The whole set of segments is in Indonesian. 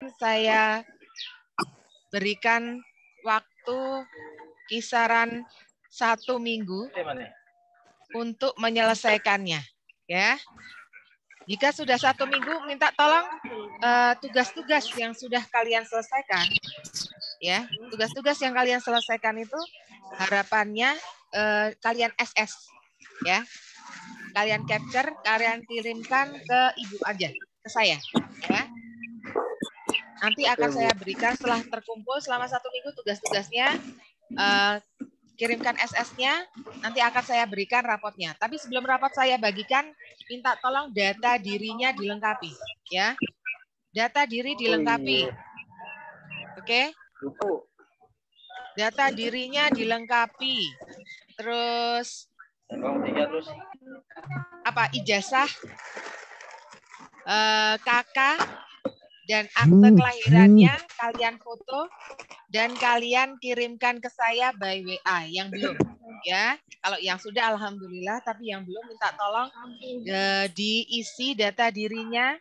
akan saya berikan waktu kisaran 1 minggu untuk menyelesaikannya, ya. Jika sudah 1 minggu, minta tolong tugas-tugas yang sudah kalian selesaikan, ya. Tugas-tugas yang kalian selesaikan itu harapannya kalian SS, ya. Kalian capture, kalian kirimkan ke ibu aja, ke saya, ya. Nanti akan saya berikan setelah terkumpul selama 1 minggu tugas-tugasnya. Kirimkan SS-nya, nanti akan saya berikan rapotnya. Tapi sebelum rapot saya bagikan, minta tolong data dirinya dilengkapi, ya. Data diri dilengkapi. Oke? Data dirinya dilengkapi. Terus apa? Ijazah, kakak, dan akte kelahirannya kalian foto dan kalian kirimkan ke saya by WA yang belum, ya. Kalau yang sudah alhamdulillah, tapi yang belum minta tolong diisi data dirinya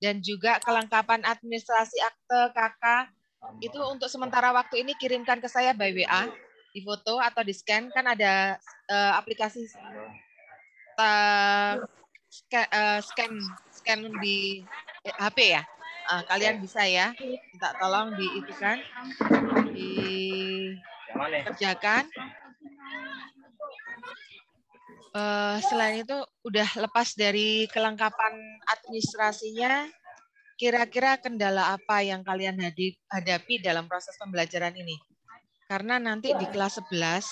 dan juga kelengkapan administrasi akte kakak itu untuk sementara waktu ini kirimkan ke saya by WA, di foto atau di scan, kan ada aplikasi scan di HP ya. Kalian bisa ya, minta tolong diitukan, dikerjakan. Selain itu udah lepas dari kelengkapan administrasinya, kira-kira kendala apa yang kalian hadapi dalam proses pembelajaran ini? Karena nanti di kelas 11,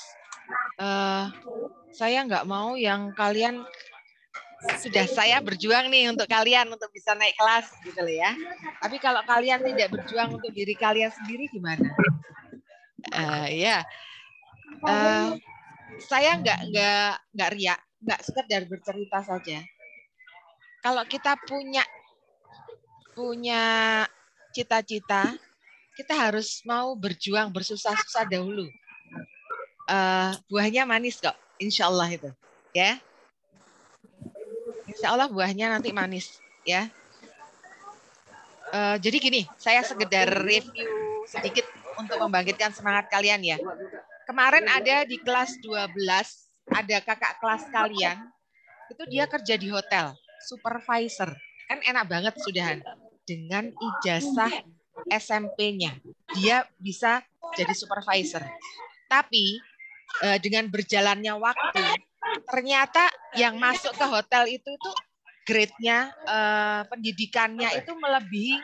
saya nggak mau yang kalian sudah saya berjuang nih untuk kalian untuk bisa naik kelas gitu loh ya. Tapi kalau kalian tidak berjuang untuk diri kalian sendiri gimana? Saya nggak riak, nggak sekedar bercerita saja. Kalau kita punya cita-cita, kita harus mau berjuang bersusah-susah dahulu. Buahnya manis kok, insya Allah itu, ya. Insya Allah buahnya nanti manis, ya. Jadi gini, saya sekedar review sedikit untuk membangkitkan semangat kalian ya. Kemarin ada di kelas 12, ada kakak kelas kalian, itu dia kerja di hotel, supervisor. Kan enak banget sudahan. Dengan ijazah SMP-nya, dia bisa jadi supervisor. Tapi dengan berjalannya waktu, ternyata yang masuk ke hotel itu tuh grade-nya, pendidikannya itu melebihi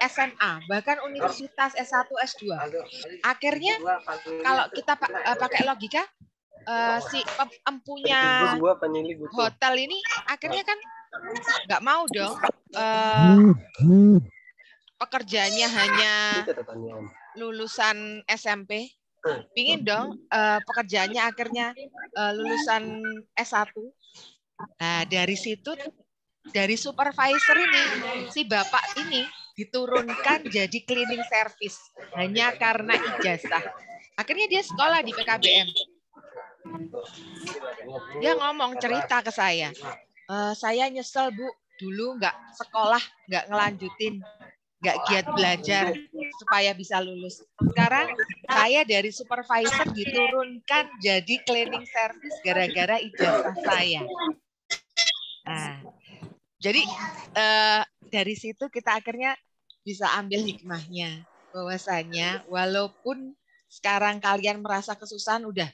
SMA, bahkan universitas S1, S2. Akhirnya kalau kita pakai logika, si empunya hotel ini akhirnya kan nggak mau dong pekerjaannya hanya lulusan SMP. Pingin dong pekerjaannya akhirnya lulusan S1. Nah, dari situ, dari supervisor ini, si bapak ini diturunkan jadi cleaning service hanya karena ijazah. Akhirnya dia sekolah di PKBM. Dia ngomong cerita ke saya nyesel Bu, dulu nggak sekolah, nggak ngelanjutin, nggak giat belajar supaya bisa lulus. Sekarang saya dari supervisor diturunkan jadi cleaning service gara-gara ijazah saya. Nah, jadi dari situ kita akhirnya bisa ambil hikmahnya, bahwasanya walaupun sekarang kalian merasa kesusahan, udah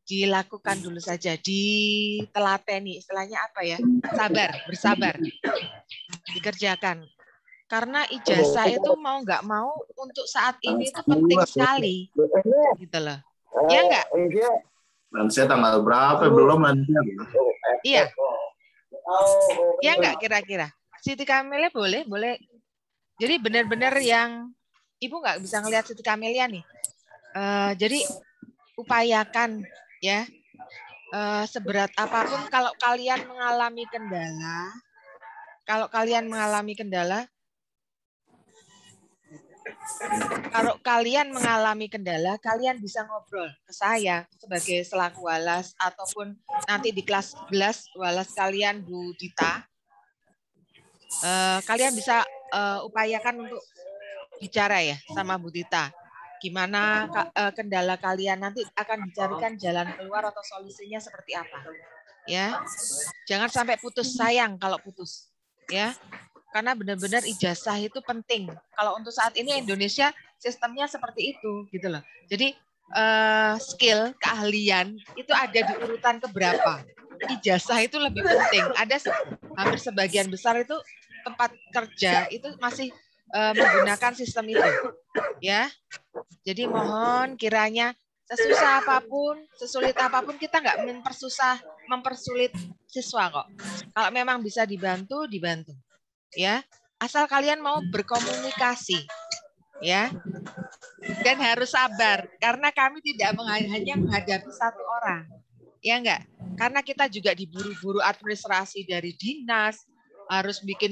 dilakukan dulu saja, ditelateni, istilahnya apa ya, bersabar, dikerjakan. Karena ijazah itu mau nggak mau untuk saat ini itu penting sekali, gitu loh. Ya nggak? Saya tanggal berapa belum nanti? Iya. Ya nggak kira-kira? Siti Kamelia boleh. Jadi benar-benar yang Ibu nggak bisa ngelihat Siti Kamelia nih. Jadi upayakan ya, seberat apapun kalau kalian mengalami kendala, kalian bisa ngobrol ke saya sebagai selaku walas, ataupun nanti di kelas 11 walas kalian Bu Dita. Kalian bisa upayakan untuk bicara ya sama Bu Tita. Gimana kendala kalian, nanti akan dicarikan jalan keluar atau solusinya seperti apa. Ya. Jangan sampai putus, sayang kalau putus. Ya. Karena benar-benar ijazah itu penting. Kalau untuk saat ini Indonesia sistemnya seperti itu gitu loh. Jadi skill, keahlian itu ada di urutan keberapa. Ijazah itu lebih penting. Ada hampir sebagian besar itu tempat kerja itu masih menggunakan sistem itu. Ya. Jadi mohon kiranya sesusah apapun, sesulit apapun kita nggak mempersulit siswa kok. Kalau memang bisa dibantu, dibantu. Ya, asal kalian mau berkomunikasi. Ya. Dan harus sabar karena kami tidak hanya menghadapi satu orang. Ya enggak? Karena kita juga diburu-buru administrasi dari dinas, harus bikin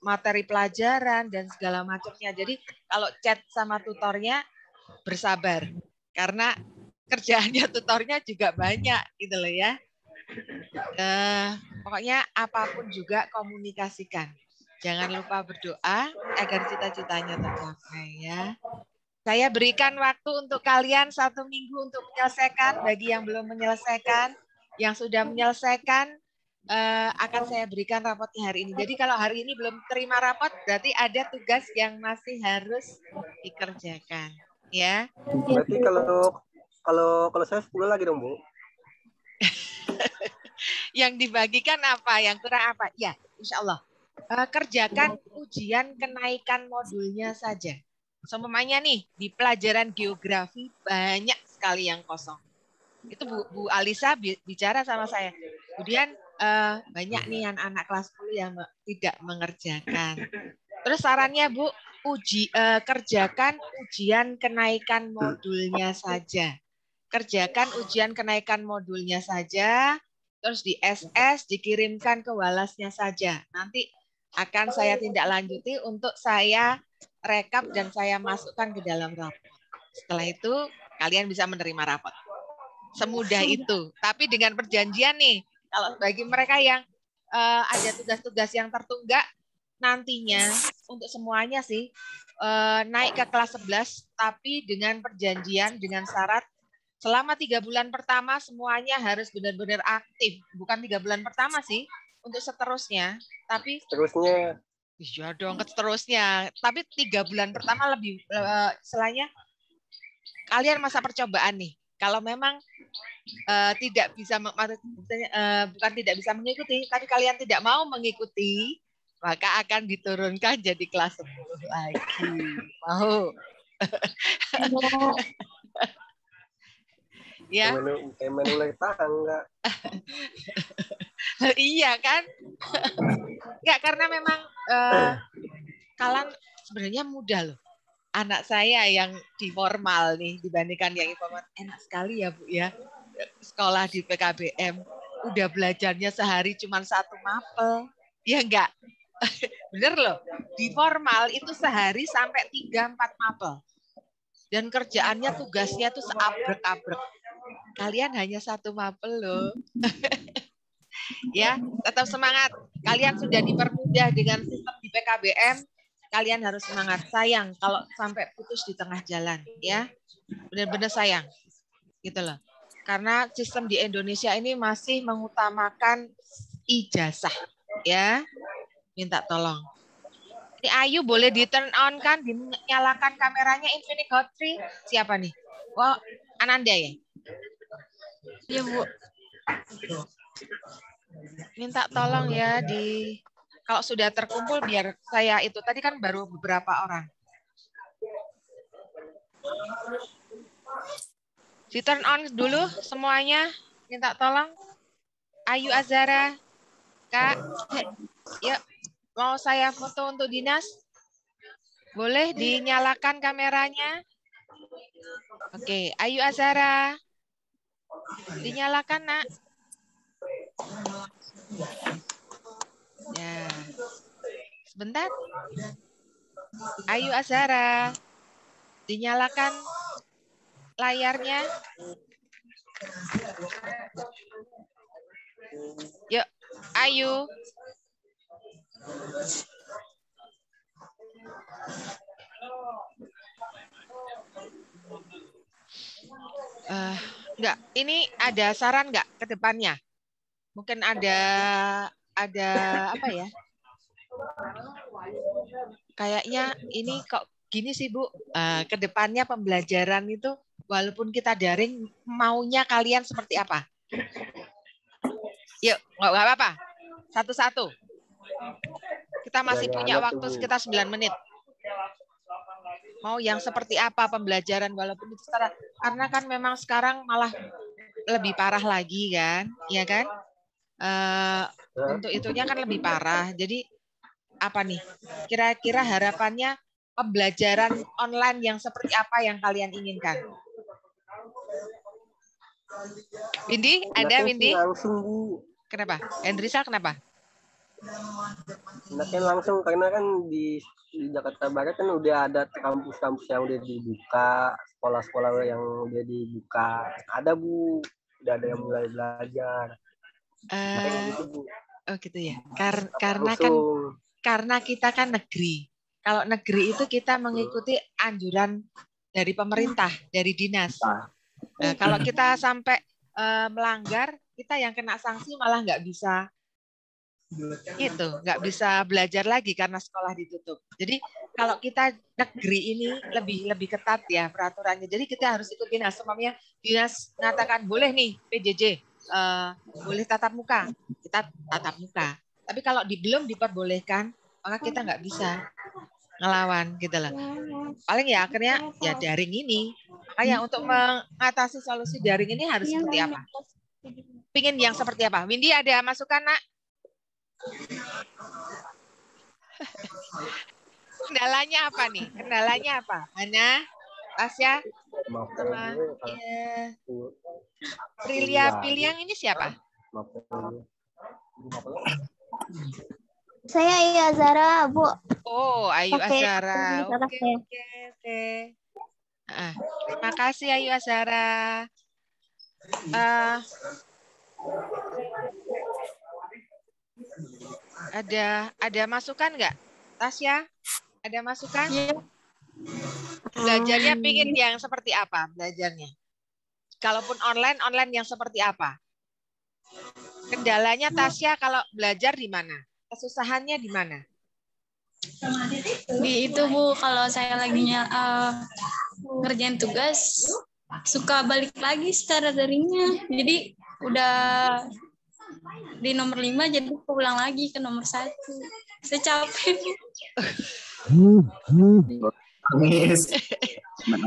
materi pelajaran dan segala macamnya. Jadi kalau chat sama tutornya bersabar karena kerjaannya tutornya juga banyak gitu loh ya. Pokoknya apapun juga komunikasikan. Jangan lupa berdoa agar cita-citanya tercapai ya. Saya berikan waktu untuk kalian 1 minggu untuk menyelesaikan. Bagi yang belum menyelesaikan, yang sudah menyelesaikan akan saya berikan rapotnya hari ini. Jadi kalau hari ini belum terima rapot, berarti ada tugas yang masih harus dikerjakan. Ya. Berarti kalau saya 10 lagi dong, Bu. Yang dibagikan apa? Yang kurang apa? Ya, insya Allah. Kerjakan ujian kenaikan modulnya saja. Seumpamanya nih, di pelajaran geografi banyak sekali yang kosong. Itu Bu Alisa bicara sama saya. Kemudian banyak nih anak-anak kelas 10 yang tidak mengerjakan. Terus sarannya Bu, kerjakan ujian kenaikan modulnya saja. Kerjakan ujian kenaikan modulnya saja, terus di SS dikirimkan ke Walasnya saja. Nanti akan saya tindak lanjuti untuk saya rekap dan saya masukkan ke dalam rapot. Setelah itu kalian bisa menerima rapot. Semudah itu. Tapi dengan perjanjian nih, kalau bagi mereka yang ada tugas-tugas yang tertunggak, nantinya untuk semuanya sih naik ke kelas 11, tapi dengan perjanjian, dengan syarat selama 3 bulan pertama semuanya harus benar-benar aktif. Bukan 3 bulan pertama sih, untuk seterusnya. Tapi seterusnya. Iya dong, seterusnya. Tapi 3 bulan pertama lebih selainnya kalian masa percobaan nih. Kalau memang tidak bisa bukan tidak bisa mengikuti, tapi kalian tidak mau mengikuti, maka akan diturunkan jadi kelas 10 lagi. Mau? Ya. Mulai tangga. Iya kan? Enggak, karena memang kalian sebenarnya mudah loh. Anak saya yang di formal nih dibandingkan yang informal, enak sekali ya Bu ya. Sekolah di PKBM udah belajarnya sehari cuma 1 mapel. Ya enggak? Bener loh. Di formal itu sehari sampai 3-4 mapel. Dan kerjaannya, tugasnya tuh seabrek-abrek. Kalian hanya 1 mapel loh. Ya, tetap semangat. Kalian sudah dipermudah dengan sistem di PKBM. Kalian harus semangat. Sayang kalau sampai putus di tengah jalan, ya. Benar-benar sayang. Gitu loh. Karena sistem di Indonesia ini masih mengutamakan ijazah, ya. Minta tolong. Ini Ayu boleh di turn on kan, dinyalakan kameranya Infinix Hot 3. Siapa nih? Wah, Ananda ya? Iya, Bu. Minta tolong ya kalau sudah terkumpul biar saya itu tadi kan baru beberapa orang. Di turn on dulu semuanya. Minta tolong. Ayu Azara, Kak. Yuk, mau saya foto untuk dinas? Boleh dinyalakan kameranya? Oke, Ayu Azara. Dinyalakan, Nak. Ya. Sebentar. Ayu Azara. Dinyalakan layarnya. Yuk, Ayu. Enggak, ini ada saran nggak ke depannya? Mungkin ada apa ya? Kayaknya ini kok gini sih Bu, ke depannya pembelajaran itu walaupun kita daring, maunya kalian seperti apa? Yuk, nggak apa-apa. Satu-satu. Kita masih punya waktu sekitar 9 menit. Mau yang seperti apa pembelajaran walaupun itu secara, karena kan memang sekarang malah lebih parah lagi kan, ya kan? Untuk itunya kan lebih parah. Jadi apa nih? Kira-kira harapannya pembelajaran online yang seperti apa yang kalian inginkan? Windy, ada Windy? Langsung Bu. Kenapa? Hendrisa kenapa? Enaknya langsung karena kan di Jakarta Barat kan udah ada kampus-kampus yang udah dibuka, sekolah-sekolah yang udah dibuka. Ada Bu, udah ada yang mulai belajar. Gitu, Bu. Oh gitu ya. Karena kita kan negeri. Kalau negeri itu kita mengikuti anjuran dari pemerintah, dari dinas. Nah, kalau kita sampai melanggar, kita yang kena sanksi malah nggak bisa belajar lagi karena sekolah ditutup. Jadi kalau kita negeri ini lebih ketat ya peraturannya. Jadi kita harus ikut dinas. Semuanya dinas mengatakan boleh nih PJJ, boleh tatap muka, kita tatap muka. Tapi kalau belum diperbolehkan, maka kita nggak bisa ngelawan gitu loh. Paling ya akhirnya ya daring ini. Makanya untuk mengatasi solusi daring ini harus seperti apa? Pingin yang seperti apa? Windy ada masukan, Nak? Kendalanya apa nih? Kendalanya apa? Hana, Tasya, sama Prilia Piliang ini siapa? Saya Ayu Azara, Bu. Oh, Ayu Azara. Oke. Terima kasih Ayu Azara. Ada masukan nggak? Tasya, ada masukan? Belajarnya pingin yang seperti apa belajarnya? Kalaupun online yang seperti apa? Kendalanya Tasya kalau belajar di mana? Kesusahannya di mana? Di itu Bu, kalau saya lagi ngerjain tugas, suka balik lagi secara daringnya. Jadi udah di nomor 5 jadi pulang lagi ke nomor 1. Saya capek.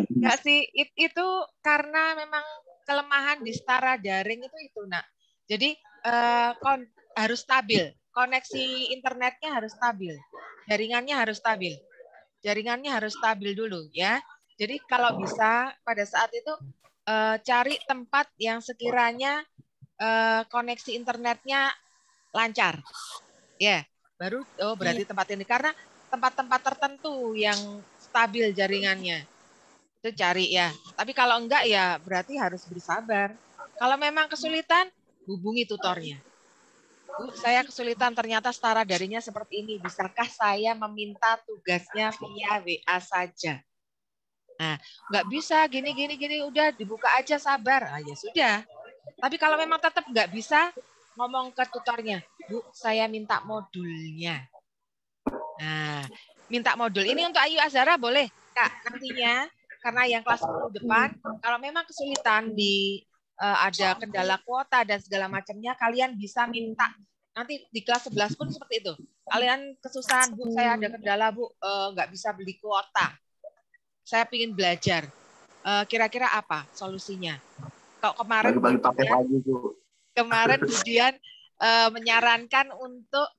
Nggak sih, itu karena memang kelemahan di setara daring itu Nak. Jadi harus stabil, koneksi internetnya harus stabil, jaringannya harus stabil dulu ya. Jadi kalau bisa pada saat itu cari tempat yang sekiranya koneksi internetnya lancar, ya. Baru berarti tempat ini, karena tempat-tempat tertentu yang stabil jaringannya itu cari ya. Tapi kalau enggak ya berarti harus bersabar. Kalau memang kesulitan, hubungi tutornya. Bu, saya kesulitan ternyata setara daringnya seperti ini. Bisakah saya meminta tugasnya via WA saja? Nah, nggak bisa gini, udah dibuka aja, sabar. Ya sudah. Tapi kalau memang tetap nggak bisa, ngomong ke tutornya, Bu, saya minta modulnya. Nah, minta modul. Ini untuk Ayu Azara boleh, Kak, nantinya. Karena yang kelas 10 depan, kalau memang kesulitan ada kendala kuota dan segala macamnya, kalian bisa minta. Nanti di kelas 11 pun seperti itu. Kalian kesusahan, Bu, saya ada kendala, Bu, nggak bisa beli kuota. Saya ingin belajar. Kira-kira apa solusinya? Kalau kemarin Budian menyarankan untuk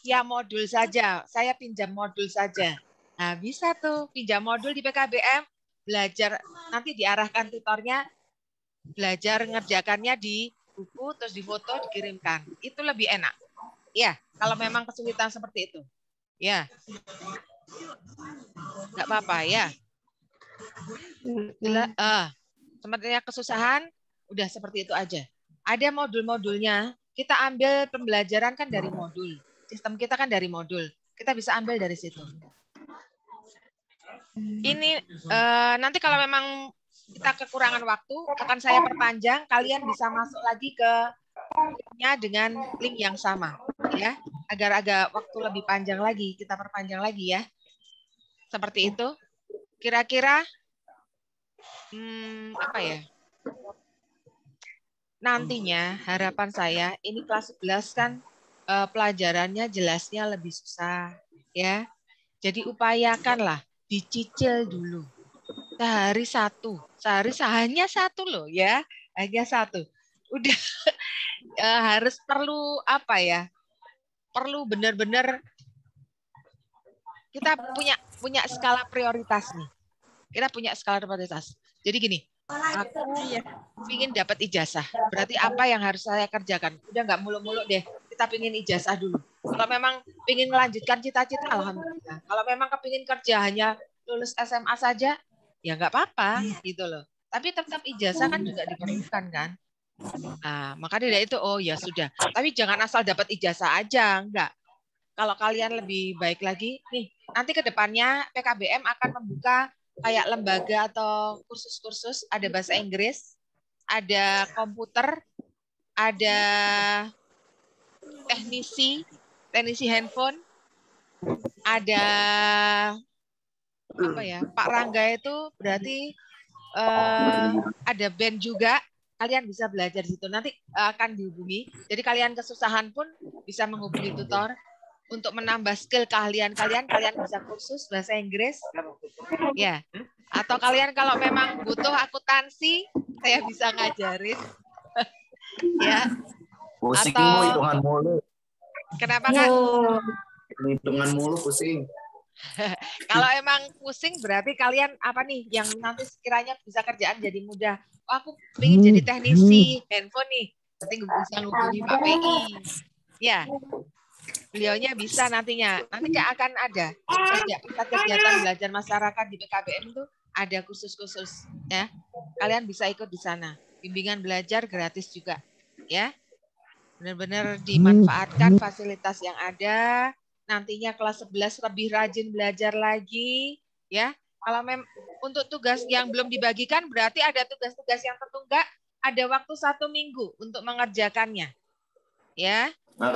ya modul saja. Saya pinjam modul saja. Nah, bisa tuh pinjam modul di PKBM, belajar, nanti diarahkan tutornya, belajar ngerjakannya di buku, terus di foto, dikirimkan. Itu lebih enak. Ya, kalau memang kesulitan seperti itu. Ya. Nggak apa-apa, ya. Sepertinya kesusahan, udah seperti itu aja. Ada modul-modulnya, kita ambil pembelajaran kan dari modul. Sistem kita kan dari modul. Kita bisa ambil dari situ. Ini nanti kalau memang kita kekurangan waktu, akan saya perpanjang, kalian bisa masuk lagi ke linknya dengan link yang sama, ya, agar agak waktu lebih panjang lagi, kita perpanjang lagi ya. Seperti itu. Kira-kira apa ya? Nantinya harapan saya ini kelas 11 kan pelajarannya jelasnya lebih susah, ya. Jadi upayakanlah dicicil dulu. Sehari hanya satu loh ya, hanya satu. Udah harus perlu apa ya? Perlu benar-benar kita punya skala prioritas nih. Kita punya skala prioritas. Jadi gini, aku ingin dapat ijazah. Berarti apa yang harus saya kerjakan? Udah nggak muluk-muluk deh. Kita pingin ijazah dulu. Kalau memang pingin melanjutkan cita-cita, alhamdulillah. Kalau memang kepingin kerja hanya lulus SMA saja, ya nggak apa-apa gitu loh. Tapi tetap ijazah kan juga diperlukan kan. Nah, maka dari itu, oh ya sudah. Tapi jangan asal dapat ijazah aja, enggak. Kalau kalian lebih baik lagi, nih nanti ke depannya PKBM akan membuka kayak lembaga atau kursus-kursus, ada bahasa Inggris, ada komputer, ada teknisi handphone, ada apa ya, Pak Rangga itu berarti ada band juga, kalian bisa belajar di situ. Nanti akan dihubungi. Jadi kalian kesusahan pun bisa menghubungi tutor untuk menambah skill keahlian kalian. Kalian bisa kursus bahasa Inggris, ya. Atau kalian kalau memang butuh akuntansi, saya bisa ngajarin, ya. Pusing Atau Bu, hitungan mulu. kenapa Kak? Hitungan mulu pusing. Kalau emang pusing berarti kalian apa nih yang nanti sekiranya bisa kerjaan jadi mudah. Oh, aku pengen jadi teknisi handphone nih. Nanti bisa ngubungi Pak PI. Ya, beliaunya bisa nantinya. Nanti akan ada kegiatan belajar masyarakat di PKBM itu ada khusus-khusus ya. Kalian bisa ikut di sana. Bimbingan belajar gratis juga ya. Benar-benar dimanfaatkan fasilitas yang ada. Nantinya kelas 11 lebih rajin belajar lagi ya. Kalau untuk tugas yang belum dibagikan berarti ada tugas-tugas yang tertunggak, ada waktu 1 minggu untuk mengerjakannya. Ya. Nah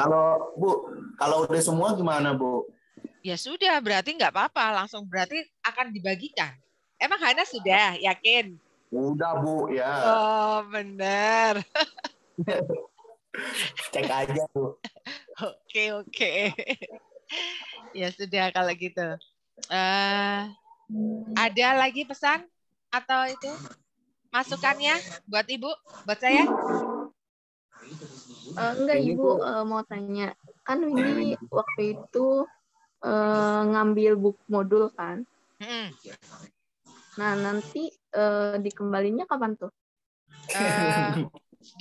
kalau udah semua gimana Bu? Ya sudah, berarti nggak apa-apa, langsung berarti akan dibagikan. Emang Hana sudah yakin? Udah Bu ya. Oh benar. Cek aja Bu. Oke. Ya sudah kalau gitu. Ada lagi pesan atau itu masukannya buat Ibu, buat saya? Enggak Ibu, mau tanya. Kan ini waktu itu ngambil buku modul kan? Nah nanti dikembalinya kapan tuh?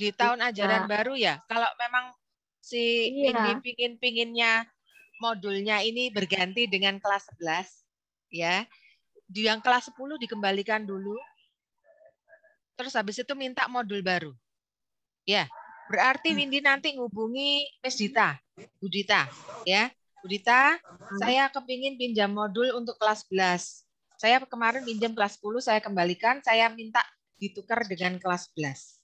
Di tahun ajaran baru ya. Kalau memang si ini pinginnya modulnya ini berganti dengan kelas 11 ya. Di yang kelas 10 dikembalikan dulu. Terus habis itu minta modul baru. Ya, berarti Windy nanti ngubungi Miss Dita, Bu Dita ya. Bu Dita, saya kepingin pinjam modul untuk kelas 11. Saya kemarin pinjam kelas 10, saya kembalikan, saya minta ditukar dengan kelas 11.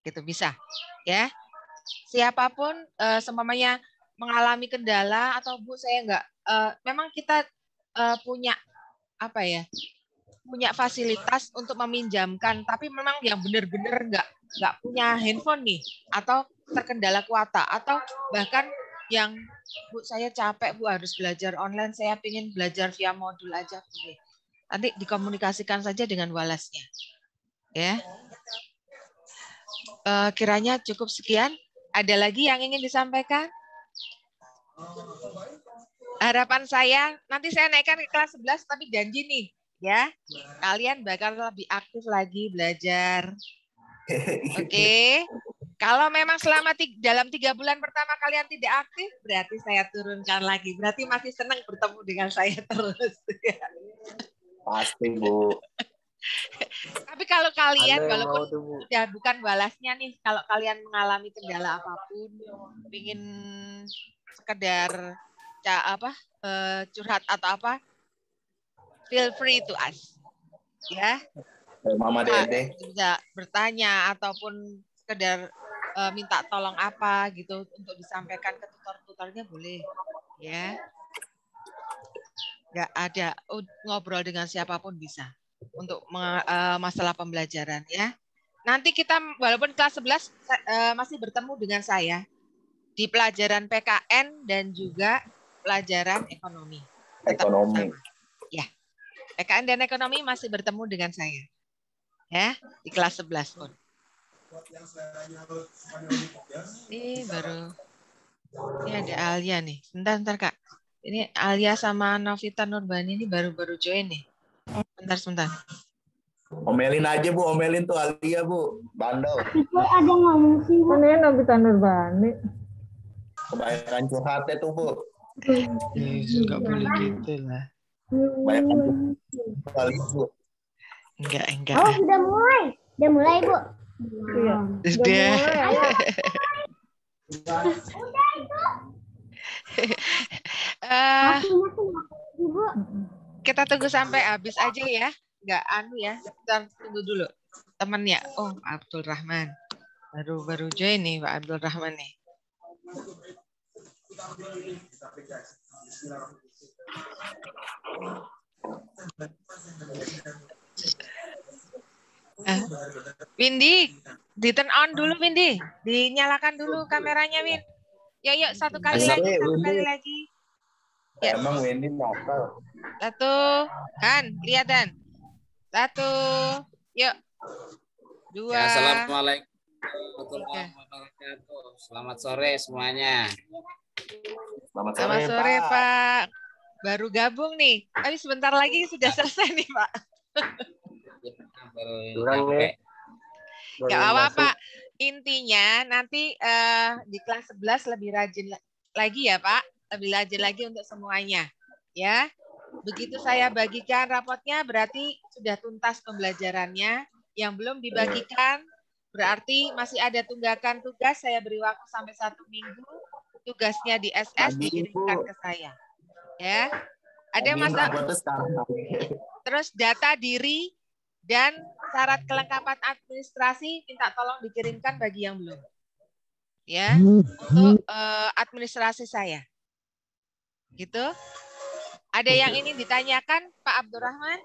Gitu bisa ya. Siapapun seumpamanya mengalami kendala atau Bu saya enggak memang kita punya apa ya, punya fasilitas untuk meminjamkan, tapi memang yang benar-benar nggak punya handphone nih atau terkendala kuota atau bahkan yang Bu saya capek Bu harus belajar online, saya ingin belajar via modul aja boleh. Nanti dikomunikasikan saja dengan walasnya ya. Kiranya cukup sekian. Ada lagi yang ingin disampaikan? Harapan saya, nanti saya naikkan ke kelas 11, tapi janji nih, ya, kalian bakal lebih aktif lagi belajar. Oke. Kalau memang dalam 3 bulan pertama kalian tidak aktif, berarti saya turunkan lagi. Berarti masih senang bertemu dengan saya terus. Pasti Bu. Tapi kalau kalian walaupun sudah bukan balasnya nih, kalau kalian mengalami kendala apapun, ingin sekedar curhat atau apa, feel free to ask, ya. Mama Dede. Bisa bertanya ataupun sekedar minta tolong apa gitu untuk disampaikan ke tutor-tutornya boleh ya. Nggak ada ngobrol dengan siapapun bisa untuk masalah pembelajaran ya. Nanti kita walaupun kelas 11 masih bertemu dengan saya di pelajaran PKN dan juga pelajaran ekonomi. Tetap Ekonomi. sama. Ya. PKN dan ekonomi masih bertemu dengan saya. Ya, di kelas 11 pun. Ini baru ini ada Alia nih. Bentar Kak. Ini Alia sama Novita Nurbani ini baru-baru join nih. Sebentar. Omelin aja Bu, omelin tuh Alia Bu. Bandel. Ada ngomong sih. Mana Novita Nurbani? Kebanyakan curhatnya tuh Bu. Nggak boleh gitu lah. Kebanyakan kali Bu. Enggak. Oh, sudah mulai. Udah mulai, Bu. Iya. Sudah. Ibu. Kita tunggu sampai habis aja ya. Enggak ya. Kita tunggu dulu. Temennya. Oh, Abdul Rahman. Baru join nih Pak Abdul Rahman nih. Windy, di turn on dulu Windy. Dinyalakan dulu kameranya Win. Yuk satu kali lagi. Ya. Emang Wendy nakal. Satu, Han, lihat Dan. Satu, yuk. Dua. Ya, assalamualaikum warahmatullahi wabarakatuh. Selamat sore semuanya. Selamat sore Pak. Baru gabung nih. Tapi sebentar lagi sudah selesai nih Pak. Gak apa-apa. Intinya nanti di kelas 11 lebih rajin lagi ya Pak. Lebih rajin lagi untuk semuanya. Ya. Begitu saya bagikan rapotnya berarti sudah tuntas pembelajarannya. Yang belum dibagikan berarti masih ada tunggakan tugas. Saya beri waktu sampai 1 minggu. Tugasnya di SS dikirimkan ke saya. Ya. Ada masalah. Terus data diri dan syarat kelengkapan administrasi minta tolong dikirimkan bagi yang belum. Ya, untuk administrasi saya. Gitu. Ada yang ingin ditanyakan Pak Abdurrahman?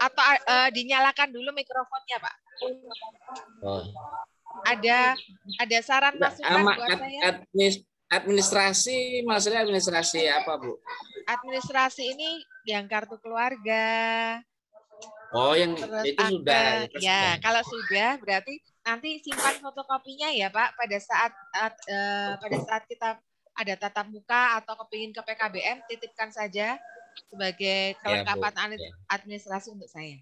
Atau dinyalakan dulu mikrofonnya, Pak? Oh. Ada saran masukan buat saya? Administrasi, maksudnya administrasi apa, Bu? Administrasi ini yang kartu keluarga. Oh, yang terus itu sudah. Ya, kalau sudah berarti nanti simpan fotokopinya ya, Pak, pada saat kita ada tatap muka atau kepingin ke PKBM, titipkan saja sebagai kelengkapan administrasi untuk saya.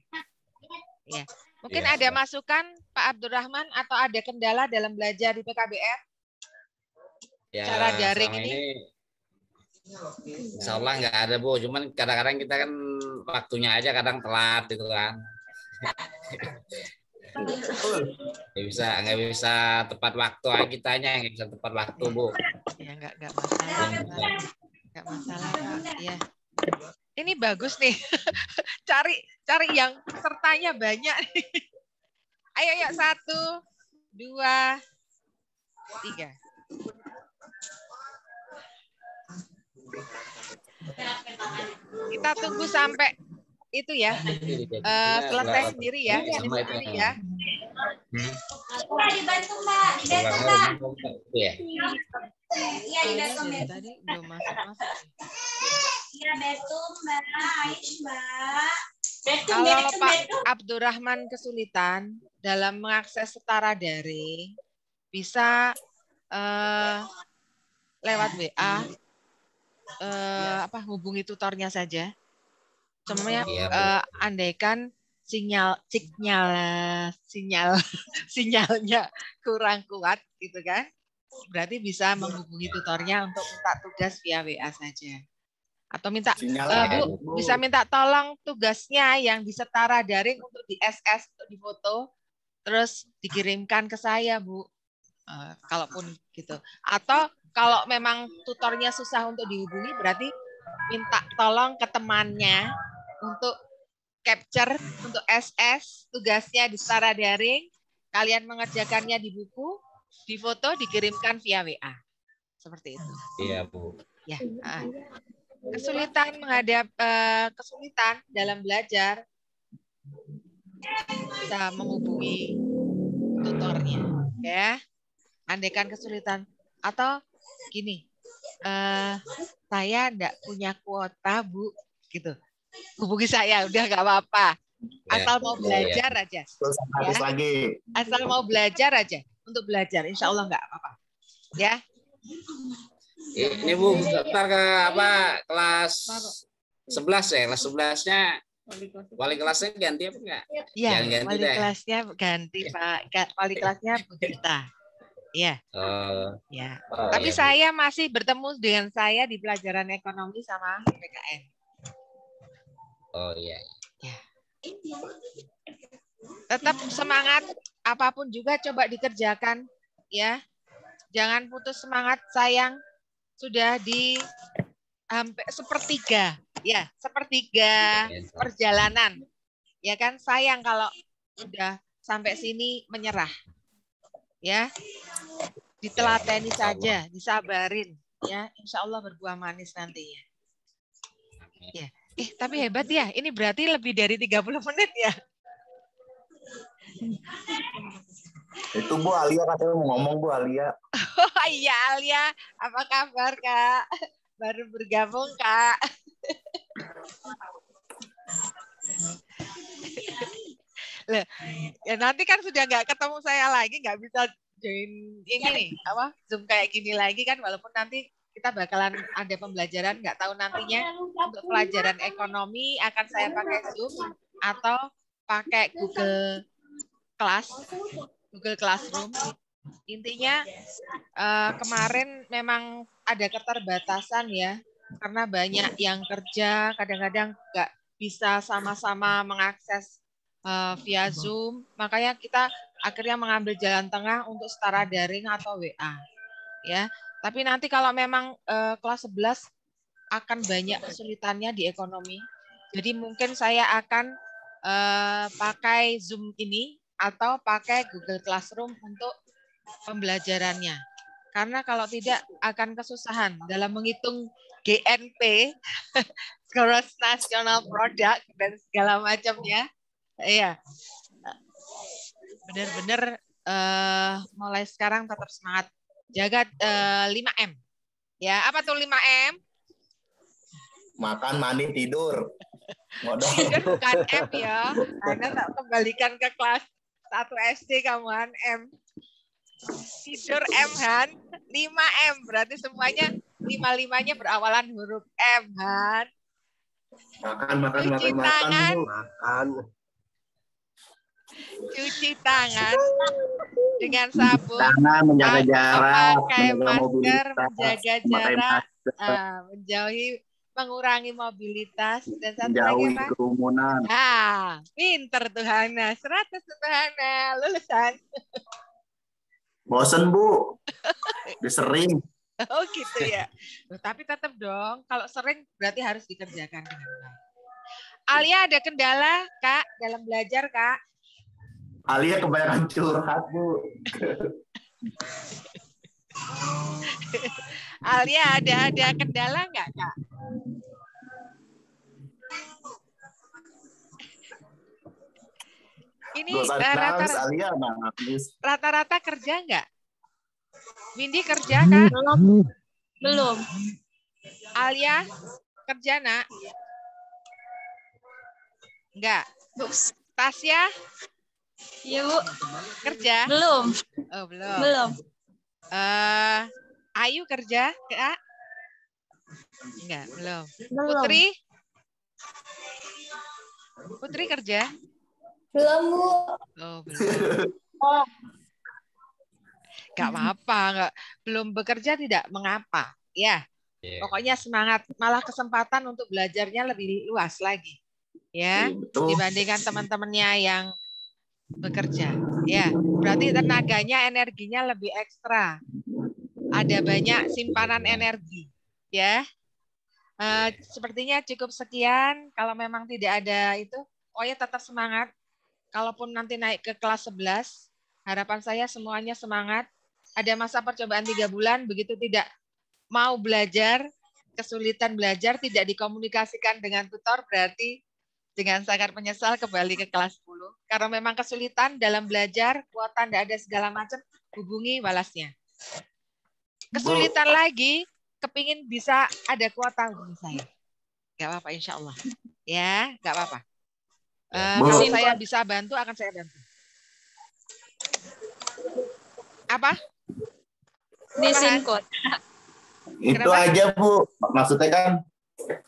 Ya. Mungkin ada masukan Pak Abdurrahman atau ada kendala dalam belajar di PKBM? Ya, cara daring ini? Insya Allah nggak ada Bu, cuman kadang-kadang kita kan waktunya aja kadang telat gitu kan. nggak bisa tepat waktu kitanya, nggak bisa tepat waktu Bu. Ya nggak masalah Pak. Ya. Ini bagus nih. cari yang pesertanya banyak nih. Ayo 1, 2, 3. Kita tunggu sampai itu ya selesai sendiri ya, sendiri ya. Dibantu Mbak, dibantu Mbak. Iya dibantu Mbak. Tadi belum masuk. Iya betul Mbak, Aish Mbak. Kalau Pak Abdurrahman kesulitan dalam mengakses setara daring, bisa lewat WA. Hubungi tutornya saja. Cuma andaikan sinyalnya kurang kuat gitu kan, berarti bisa menghubungi tutornya untuk minta tugas via WA saja. Atau minta Bu, bisa minta tolong tugasnya yang disetara daring untuk di SS, untuk difoto, terus dikirimkan ke saya Bu. Kalaupun gitu. Atau kalau memang tutornya susah untuk dihubungi, berarti minta tolong ke temannya untuk capture, untuk SS, tugasnya di secara daring, kalian mengerjakannya di buku, di foto, dikirimkan via WA. Seperti itu. Iya, Bu. Ya. Kesulitan kesulitan dalam belajar bisa menghubungi tutornya, ya. Andaikan kesulitan atau gini, saya enggak punya kuota, Bu, gitu. Hubungi saya, udah nggak apa-apa. Asal mau belajar aja. Ya. Lagi. Asal mau belajar aja. Untuk belajar, insya Allah nggak apa-apa. Ya. Ini Bu, daftar ke kelas 11 ya? Kelas 11-nya wali kelasnya ganti apa enggak? Iya, ganti wali kelasnya ganti, Pak. Wali kelasnya Bu Dita. Iya. Ya. Tapi saya masih bertemu dengan saya di pelajaran ekonomi sama PKN. Oh iya. Ya. Tetap semangat, apapun juga coba dikerjakan, ya. Jangan putus semangat, sayang. Sudah di hampir sepertiga, ya, sepertiga perjalanan. Ya kan, sayang kalau sudah sampai sini menyerah. Ya. Ditelateni saja, disabarin, ya. Insya Allah berbuah manis nantinya. Ya. Tapi hebat ya, ini berarti lebih dari 30 menit ya. Itu Bu Alia katanya mau ngomong, Bu Alia. Oh iya Alia, apa kabar Kak? Baru bergabung Kak. Loh, ya nanti kan sudah nggak ketemu saya lagi, nggak bisa join ini nih, Zoom kayak gini lagi kan, walaupun nanti kita bakalan ada pembelajaran, nggak tahu nantinya untuk pelajaran ekonomi akan saya pakai Zoom atau pakai Google Classroom. Intinya kemarin memang ada keterbatasan ya, karena banyak yang kerja, kadang-kadang nggak bisa sama-sama mengakses via Zoom, makanya kita akhirnya mengambil jalan tengah untuk setara daring atau WA. Ya. Tapi nanti kalau memang kelas 11 akan banyak kesulitannya di ekonomi. Jadi mungkin saya akan pakai Zoom ini atau pakai Google Classroom untuk pembelajarannya. Karena kalau tidak akan kesusahan dalam menghitung GNP, Gross National Product, dan segala macamnya. Iya. Benar-benar mulai sekarang tetap semangat. Jaga 5M. Ya, apa tuh 5M? Makan, mandi, tidur. Tidur bukan M ya. Karena tak kembalikan ke kelas 1 SD kamu Han M. Tidur M Han, 5M. Berarti semuanya 5-5-nya berawalan huruf M Han. Makan, Cuci tangan. Cuci tangan dengan sabun, menjaga jarak, pakai masker, menjaga jarak, menjauhi, mengurangi mobilitas, dan satu lagi apa? Kerumunan. Pinter tuh Hana, 100 tuh Hana, lulusan. Bosen Bu, udah sering. Oh gitu ya. Tapi tetap dong, kalau sering berarti harus dikerjakan dengan baik. Alia ada kendala Kak dalam belajar Kak? Alia kebanyakan curhat, Bu. Alia ada kendala nggak, Kak? Ini rata-rata kerja nggak? Windy kerja, Kak? Belum. Alia kerja, Nak? Enggak. Tasya? Iya, Bu. Kerja? Belum. Oh, belum. Belum. Ayu kerja, Kak? Enggak, belum. Belum. Putri kerja? Belum, Bu. Oh, belum. Enggak apa-apa, enggak. Belum bekerja tidak mengapa. Ya. Pokoknya semangat, malah kesempatan untuk belajarnya lebih luas lagi. Ya, dibandingkan teman-temannya yang bekerja. Ya, berarti tenaganya, energinya lebih ekstra. Ada banyak simpanan energi, ya. Sepertinya cukup sekian. Kalau memang tidak ada itu, pokoknya tetap semangat. Kalaupun nanti naik ke kelas 11, harapan saya semuanya semangat. Ada masa percobaan 3 bulan, begitu tidak mau belajar, kesulitan belajar, tidak dikomunikasikan dengan tutor, berarti dengan sangat menyesal kembali ke kelas 10. Karena memang kesulitan dalam belajar, kuota tidak ada segala macam, hubungi walasnya. Kesulitan lagi, kepingin bisa ada kuota hubungi saya. Gak apa-apa, insya Allah. Ya, gak apa-apa. Kalau saya bisa bantu, akan saya bantu. Apa? Desain kod. Itu Kenapa? aja Bu. Maksudnya kan,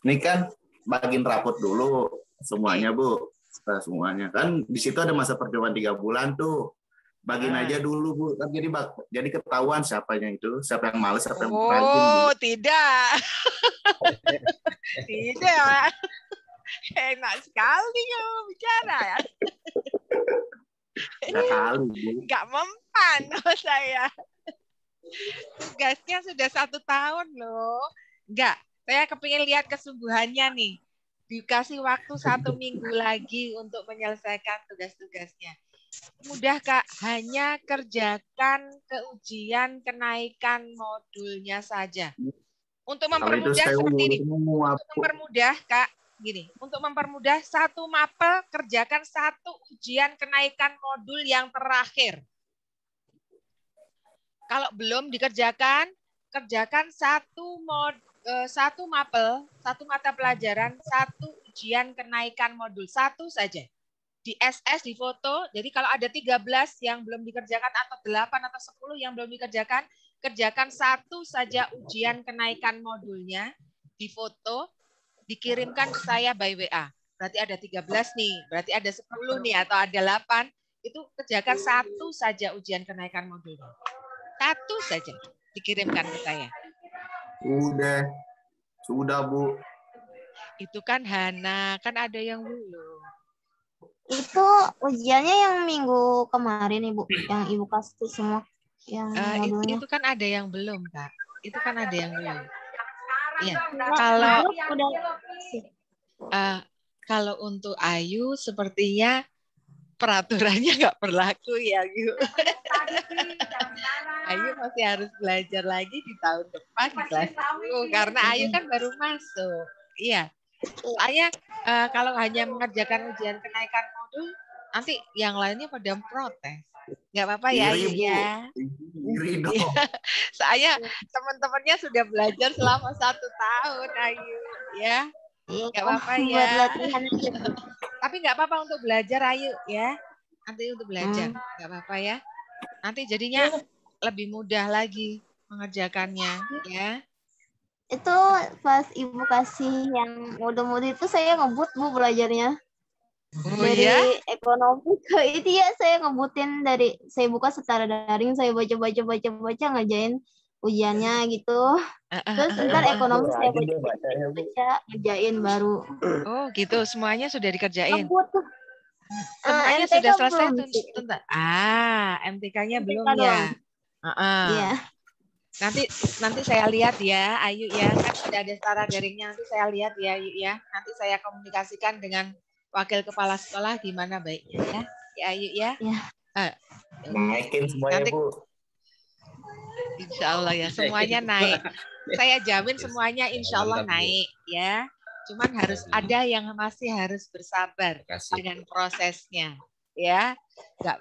ini kan bagiin rapot dulu semuanya Bu. Semuanya kan di situ ada masa percobaan 3 bulan tuh. Bagiin aja dulu Bu. Kan jadi ketahuan siapanya itu, siapa yang males, siapa yang rajin. Oh, tidak. Tidak. Enak sekali kamu bicara ya. Kali Bu. Nggak mempan sama saya. Tugasnya sudah 1 tahun loh. Enggak, saya kepingin lihat kesungguhannya nih. Dikasih waktu 1 minggu lagi untuk menyelesaikan tugas-tugasnya. Mudah Kak, hanya kerjakan keujian kenaikan modulnya saja. Untuk mempermudah seperti ini. Untuk mempermudah Kak, gini. Untuk mempermudah 1 mapel, kerjakan 1 ujian kenaikan modul yang terakhir. Kalau belum dikerjakan, kerjakan 1 mapel, 1 mata pelajaran, 1 ujian kenaikan modul, 1 saja. Di SS, di foto, jadi kalau ada 13 yang belum dikerjakan atau 8 atau 10 yang belum dikerjakan, kerjakan 1 saja ujian kenaikan modulnya, di foto, dikirimkan ke saya by WA. Berarti ada 13 nih, berarti ada 10 nih atau ada 8, itu kerjakan 1 saja ujian kenaikan modulnya. 1 saja dikirimkan ke saya. Sudah Bu. Itu kan Hana, kan ada yang belum. Itu ujiannya yang minggu kemarin Ibu, yang Ibu kasih semua yang modulnya. Itu kan ada yang belum, Kak. Itu kan ada yang belum. Iya. Kalau untuk Ayu sepertinya peraturannya nggak berlaku ya, Ayu. Ayu masih harus belajar lagi di tahun depan di kelas 10 karena Ayu kan baru masuk. Iya. Saya kalau hanya mengerjakan ujian kenaikan modul, nanti yang lainnya pada protes. Nggak apa-apa ya, Ayu ya. Saya teman-temannya sudah belajar selama 1 tahun, Ayu ya. Nggak apa-apa ya. Tapi nggak apa-apa untuk belajar, Ayu ya. Nanti untuk belajar, nggak apa-apa ya. Nanti jadinya lebih mudah lagi mengerjakannya ya. Itu pas Ibu kasih yang modul-modul itu saya ngebut Bu belajarnya. Dari ekonomi ke itu ya saya ngebutin dari saya buka secara daring, saya baca ngerjain ujiannya gitu. Terus ntar ekonomi saya baca ngerjain baru. Oh gitu, semuanya sudah dikerjain. Ngebut tuh. Semuanya sudah selesai tuh. MTK-nya belum ya. Iya. Nanti saya lihat ya, Ayu ya, kan sudah ada secara daringnya. Nanti saya lihat ya, Ayu ya. Nanti saya komunikasikan dengan wakil kepala sekolah gimana baiknya ya, ya Ayu ya. Naikin semuanya nanti, Bu. Insya Allah ya, semuanya naik. Saya jamin semuanya insya Allah naik ya. Cuman harus ada yang masih harus bersabar dengan prosesnya ya.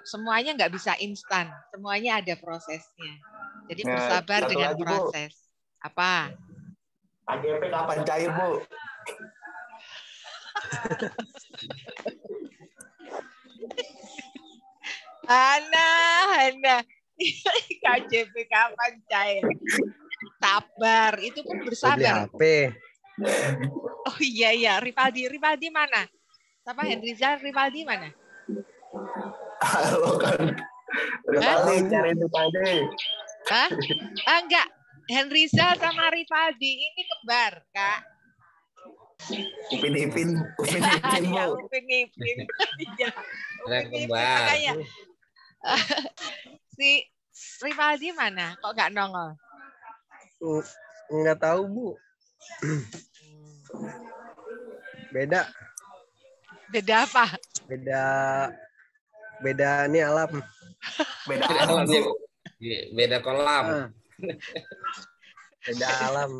Semuanya nggak bisa instan, semuanya ada prosesnya. Jadi bersabar dengan proses. Bu. Apa? AGP kapan cair, Bu? Hana. KJP kapan cair? Sabar, itu pun bersabar. Oh iya, Rivaldi mana? Siapa Henrizal, Rivaldi mana? Halo kan. Rivaldi, cari Rivaldi. Hah? Enggak. Henrizal sama Rivaldi ini kembar, Kak. Upin Ipin, ya, Upin Ipin. Iya. Makanya. Si Rivaldi mana? Kok nggak nongol? Nggak tahu, Bu. Beda. Beda apa? Beda ini alam. Beda Beda alam, alam ya, Bu. Bu. Beda kolam. Beda alam.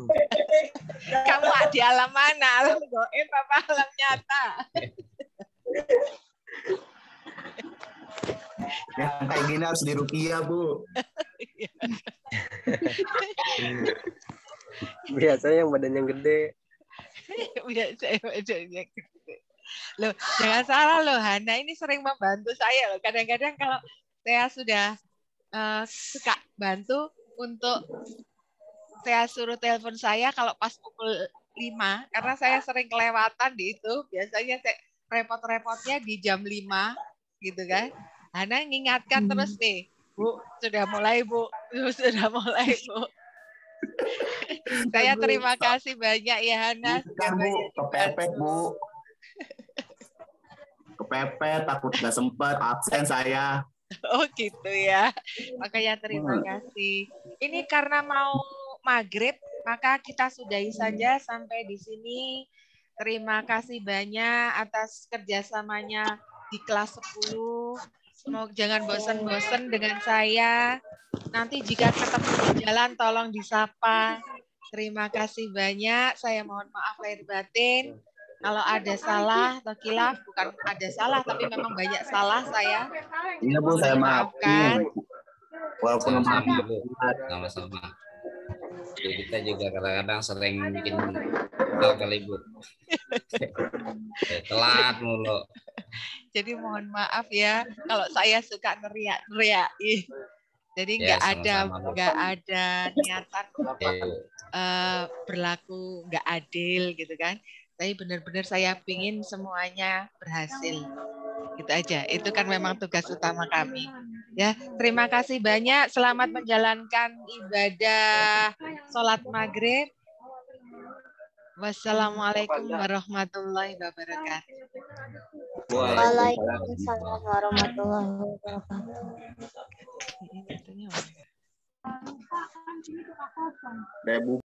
Kamu di alam mana? Alam goib apa alam nyata? Yang kayak gini harus diruqyah, Bu. Biasanya yang badannya gede. Loh, jangan salah loh, Hana ini sering membantu saya loh. Kadang-kadang kalau saya sudah suka bantu untuk saya suruh telepon saya kalau pas pukul 5, karena saya sering kelewatan di itu. Biasanya saya repot-repotnya di jam 5 gitu kan. Hana ngingatkan terus nih, Bu, sudah mulai Bu, sudah mulai Bu. Saya terima kasih banyak ya Hana. Kan Bu, kepepet Bu. Kepepet, takut nggak sempet, absen saya. Oh gitu ya. Makanya terima kasih. Ini karena mau maghrib, maka kita sudahi saja sampai di sini. Terima kasih banyak atas kerjasamanya di kelas 10. Semoga jangan bosan-bosan dengan saya. Nanti jika ketemu di jalan tolong disapa. Terima kasih banyak. Saya mohon maaf lahir batin. Kalau ada salah atau khilaf, bukan ada salah, tapi memang banyak salah saya. Iya Bu, saya maafkan. Walaupun Sama-sama, Bu. Sama-sama. Jadi kita juga kadang-kadang sering bikin hal kali, Bu. Telat mulu. Jadi mohon maaf ya kalau saya suka neriak-neriakin. Jadi Ya, nggak ada niatan berlaku nggak adil gitu kan. Tapi benar-benar saya pingin semuanya berhasil. Gitu aja. Itu kan memang tugas utama kami. Ya, terima kasih banyak. Selamat menjalankan ibadah sholat maghrib. Wassalamualaikum warahmatullahi wabarakatuh. Waalaikumsalam warahmatullahi wabarakatuh. Bu.